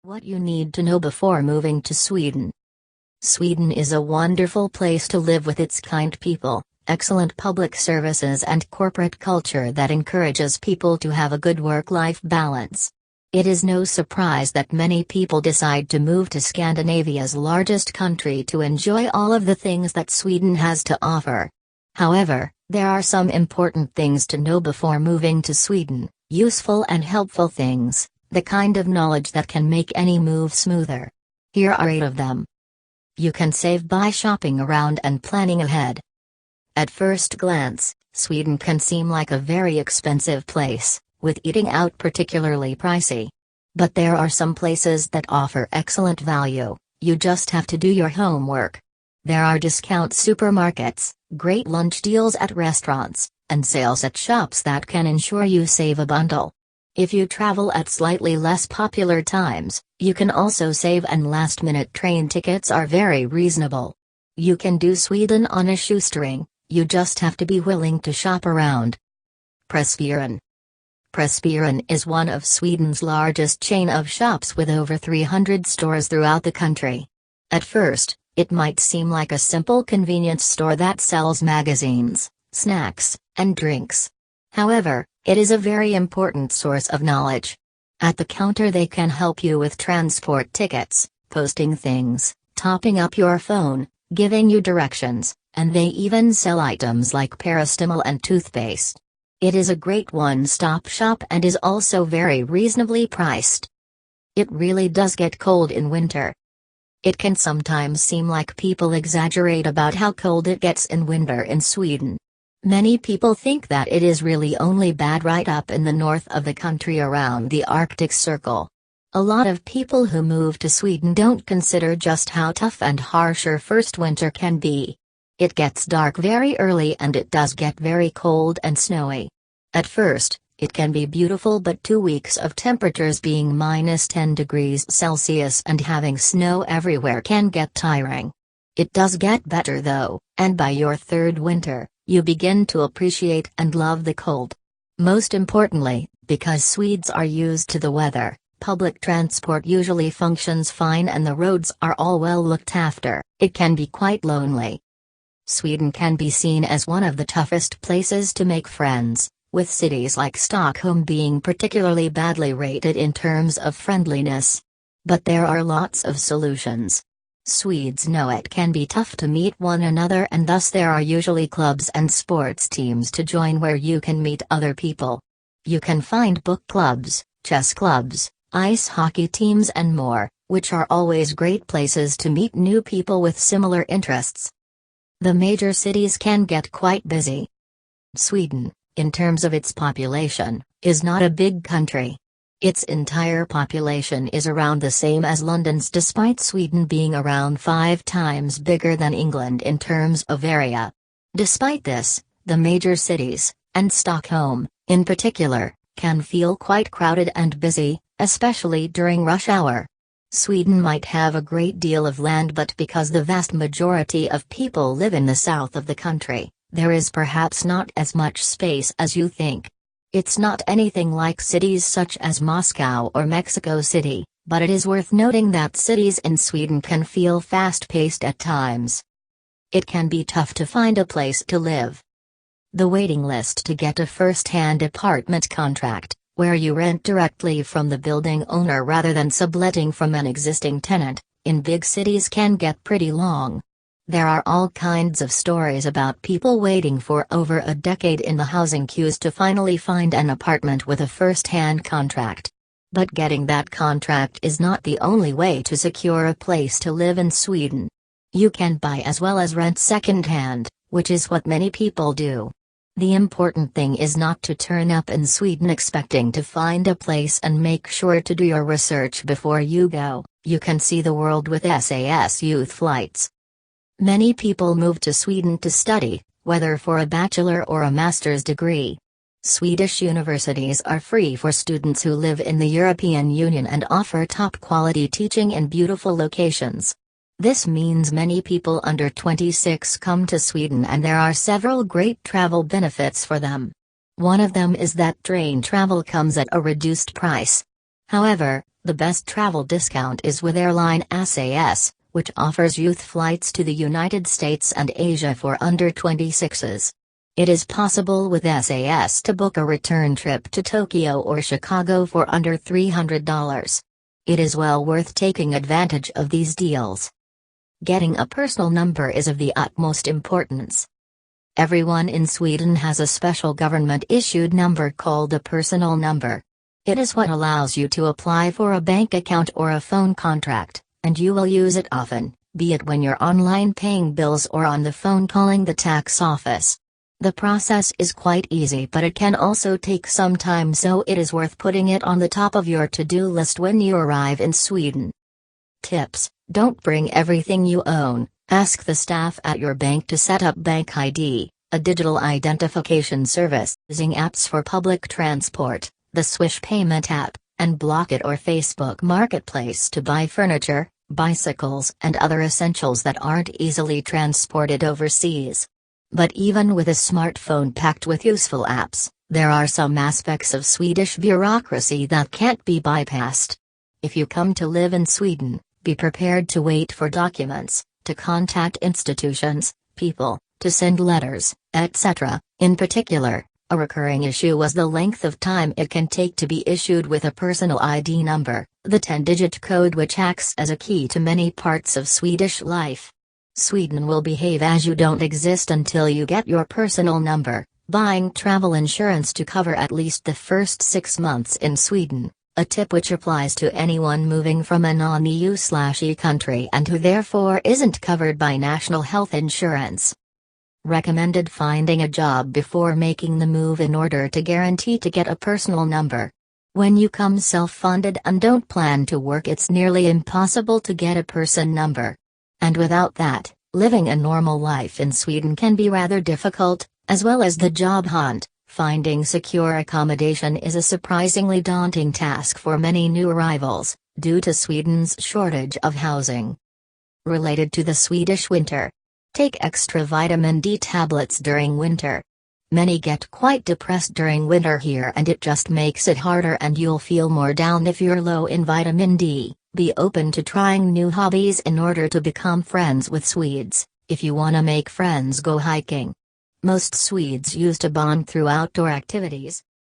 What you need to know before moving to Sweden. Sweden is a wonderful place to live with its kind people, excellent public services and corporate culture that encourages people to have a good work-life balance. It is no surprise that many people decide to move to Scandinavia's largest country to enjoy all of the things that Sweden has to offer. However, there are some important things to know before moving to Sweden, useful and helpful things, the kind of knowledge that can make any move smoother. Here are 8 of them. You can save by shopping around and planning ahead. At first glance, Sweden can seem like a very expensive place, with eating out particularly pricey. But there are some places that offer excellent value, you just have to do your homework. There are discount supermarkets, great lunch deals at restaurants, and sales at shops that can ensure you save a bundle. If you travel at slightly less popular times, you can also save, and last-minute train tickets are very reasonable. You can do Sweden on a shoestring, you just have to be willing to shop around. Pressbyrån. Pressbyrån is one of Sweden's largest chain of shops with over 300 stores throughout the country. At first, it might seem like a simple convenience store that sells magazines, snacks, and drinks. However, it is a very important source of knowledge. At the counter they can help you with transport tickets, posting things, topping up your phone, giving you directions, and they even sell items like paracetamol and toothpaste. It is a great one-stop shop and is also very reasonably priced. It really does get cold in winter. It can sometimes seem like people exaggerate about how cold it gets in winter in Sweden. Many people think that it is really only bad right up in the north of the country around the Arctic Circle. A lot of people who move to Sweden don't consider just how tough and harsh your first winter can be. It gets dark very early and it does get very cold and snowy. At first, it can be beautiful, but 2 weeks of temperatures being -10 degrees Celsius and having snow everywhere can get tiring. It does get better though, and by your 3rd winter, you begin to appreciate and love the cold. Most importantly, because Swedes are used to the weather, public transport usually functions fine and the roads are all well looked after. It can be quite lonely. Sweden can be seen as one of the toughest places to make friends, with cities like Stockholm being particularly badly rated in terms of friendliness. But there are lots of solutions. Swedes know it can be tough to meet one another, and thus there are usually clubs and sports teams to join where you can meet other people. You can find book clubs, chess clubs, ice hockey teams and more, which are always great places to meet new people with similar interests. The major cities can get quite busy. Sweden, in terms of its population, is not a big country. Its entire population is around the same as London's, despite Sweden being around 5 times bigger than England in terms of area. Despite this, the major cities, and Stockholm, in particular, can feel quite crowded and busy, especially during rush hour. Sweden might have a great deal of land, but because the vast majority of people live in the south of the country, there is perhaps not as much space as you think. It's not anything like cities such as Moscow or Mexico City, but it is worth noting that cities in Sweden can feel fast-paced at times. It can be tough to find a place to live. The waiting list to get a first-hand apartment contract, where you rent directly from the building owner rather than subletting from an existing tenant, in big cities can get pretty long. There are all kinds of stories about people waiting for over a decade in the housing queues to finally find an apartment with a first-hand contract. But getting that contract is not the only way to secure a place to live in Sweden. You can buy as well as rent second-hand, which is what many people do. The important thing is not to turn up in Sweden expecting to find a place, and make sure to do your research before you go. You can see the world with SAS youth flights. Many people move to Sweden to study, whether for a bachelor or a master's degree. Swedish universities are free for students who live in the European Union and offer top-quality teaching in beautiful locations. This means many people under 26 come to Sweden, and there are several great travel benefits for them. One of them is that train travel comes at a reduced price. However, The best travel discount is with airline SAS, which offers youth flights to the United States and Asia for under 26s. It is possible with SAS to book a return trip to Tokyo or Chicago for under $300. It is well worth taking advantage of these deals. Getting a personal number is of the utmost importance. Everyone in Sweden has a special government-issued number called a personal number. It is what allows you to apply for a bank account or a phone contract, and you will use it often, be it when you're online paying bills or on the phone calling the tax office. The process is quite easy, but it can also take some time, so it is worth putting it on the top of your to-do list when you arrive in Sweden. Tips: don't bring everything you own. Ask the staff at your bank to set up Bank ID, a digital identification service, using apps for public transport, the Swish payment app, and Block It or Facebook Marketplace to buy furniture, bicycles, and other essentials that aren't easily transported overseas. But even with a smartphone packed with useful apps, there are some aspects of Swedish bureaucracy that can't be bypassed. If you come to live in Sweden, be prepared to wait for documents, to contact institutions, people, to send letters, etc. In particular, a recurring issue was the length of time it can take to be issued with a personal ID number, the 10-digit code which acts as a key to many parts of Swedish life. Sweden will behave as you don't exist until you get your personal number. Buying travel insurance to cover at least the first 6 months in Sweden, a tip which applies to anyone moving from a non-EU/E country and who therefore isn't covered by national health insurance. Recommended finding a job before making the move in order to guarantee to get a personal number. When you come self-funded and don't plan to work, it's nearly impossible to get a person number. And without that, living a normal life in Sweden can be rather difficult, as well as the job hunt. Finding secure accommodation is a surprisingly daunting task for many new arrivals, due to Sweden's shortage of housing. Related to the Swedish winter. Take extra vitamin D tablets during winter. Many get quite depressed during winter here, and it just makes it harder, and you'll feel more down if you're low in vitamin D. Be open to trying new hobbies in order to become friends with Swedes. If you wanna make friends, go hiking. Most Swedes used to bond through outdoor activities.